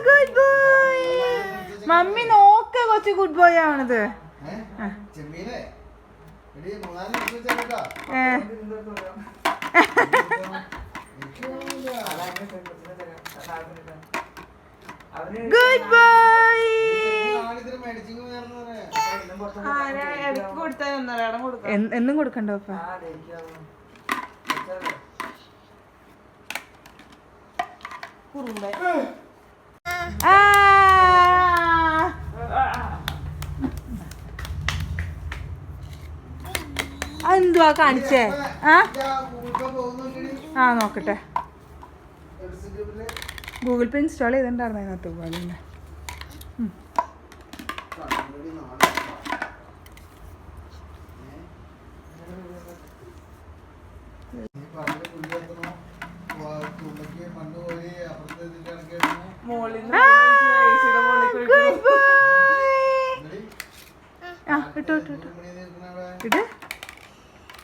Good boy. Mummy നോക്ക കൊച്ചു good boy ആവണത്. Good boy. എന്നും കൊടുക്കണ്ടോ അപ്പ? എന്തുവാ കാണിച്ചേ? ആ നോക്കട്ടെ. ഗൂഗിൾ പേ ഇൻസ്റ്റാൾ ചെയ്തിട്ടുണ്ടായിരുന്നു അതിനകത്ത് പോലെ.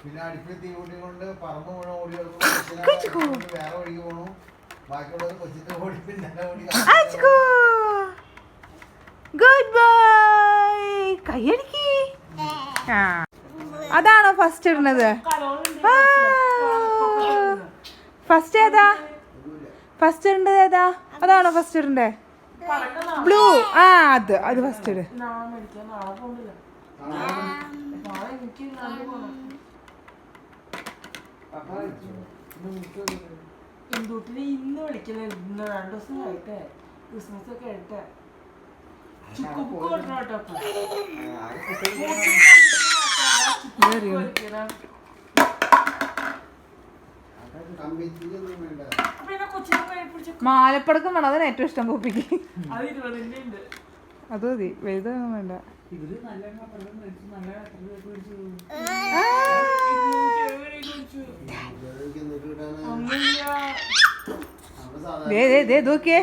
പിന്നെ അടുപ്പിൽ തീ കൂട്ടിക്കൊണ്ട് പറമ്പ് മുഴുവൻ ഓടി വേറെ വഴിക്ക് പോണു. ബാക്കിയുള്ളത് കൊച്ചിന്റെ ഓടി പിന്നെ ഗുഡ് ബോയ്. കൈയടിക്ക്. അതാണോ ഫസ്റ്റ് ഇടുന്നത്? ഫസ്റ്റ് ഏതാ? ഫസ്റ്റ് ഇടേണ്ടത് ഏതാ? അതാണോ ഫസ്റ്റ് ഇടണ്ടേ? ബ്ലൂ. ആ അത് അത് ഫസ്റ്റ് ഇട്. ഇന്ന് വിളിക്കലേ, ഇന്ന് 2 ദിവസം ആയിട്ടേ, ക്രിസ്മസ് ഒക്കെ ആയിട്ടേ. ചുക്കുബുക്ക് കൊണ്ടുവരട്ടോ. മാലപ്പടക്കം വേണം, അതാണ് ഏറ്റവും ഇഷ്ടം പൂപ്പിക്ക്. അത് 20 ഉണ്ട്. അത് മതി, വലുതൊന്നും വേണ്ട. ഇവര് നല്ല നോക്കിയേ,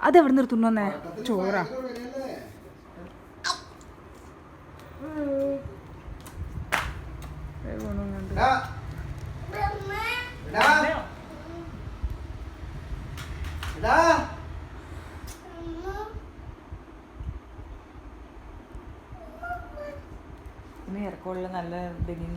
അതെവിടെ നിർത്തുന്നേ? ചോറാ. ഇറക്കമുള്ള നല്ല ബനിയൻ